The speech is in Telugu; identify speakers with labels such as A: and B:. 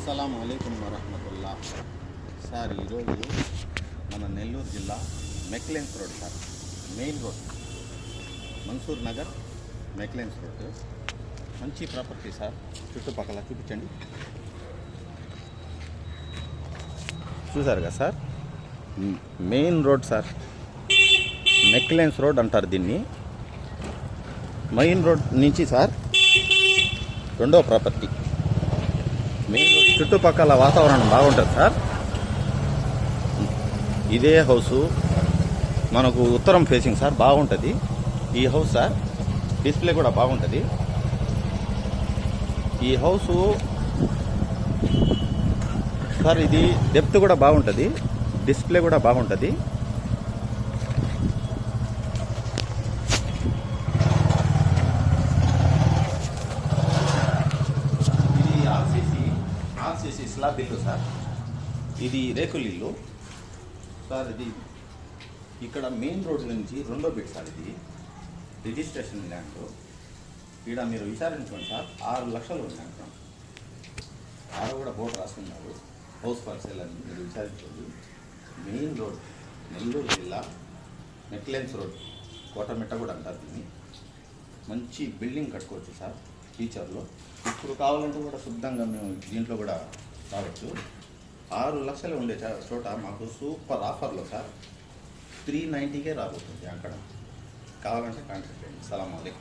A: అస్సలాము అలైకుం వరహమతుల్లా. సార్ ఈరోజు మన నెల్లూరు జిల్లా McLeans road sir, main road Mansoor Nagar McLeans road. మంచి ప్రాపర్టీ సార్. చుట్టుపక్కల చూపించండి. చూసారు కదా sir, main road sir, McLeans road అంటారు దీన్ని. మెయిన్ రోడ్ నుంచి సార్ రెండో ప్రాపర్టీ. మెయిన్ రోడ్ చుట్టుపక్కల వాతావరణం బాగుంటుంది సార్. ఇదే హౌసు మనకు ఉత్తరం ఫేసింగ్ సార్, బాగుంటుంది ఈ హౌస్ సార్. డిస్ప్లే కూడా బాగుంటుంది ఈ హౌసు సార్. ఇది డెప్త్ కూడా బాగుంటుంది, డిస్ప్లే కూడా బాగుంటుంది. ఇది ఆర్సీసీ స్లాబ్ ఇల్లు సార్. ఇది రేకుల ఇల్లు సార్. ఇది ఇక్కడ మెయిన్ రోడ్ నుంచి రెండో బిట్ సార్. ఇది రిజిస్ట్రేషన్ ల్యాండ్. ఇక్కడ మీరు విచారించుకోండి సార్, 6 లక్షలు ఉంది అంటాం. 6 కూడా బోర్డు రాస్తున్నారు, హౌస్ ఫర్ సేల్ అని. మీరు విచారించండి. మెయిన్ రోడ్ నెల్లూరు జిల్లా మెక్లెన్స్ రోడ్, కోటమిట్ట కూడా అంటారు దీన్ని. మంచి బిల్డింగ్ కట్టుకోవచ్చు సార్ ఫ్యూచర్లో. ఇప్పుడు కావాలంటే కూడా శుద్ధంగా మేము దీంట్లో కూడా రావచ్చు. 6 లక్షలు ఉండే చోట మాకు సూపర్ ఆఫర్లో సార్ 390కే రాబోతుంది. అక్కడ కావాలంటే కాంటాక్ట్ చేయండి. సలాం అలైకుం.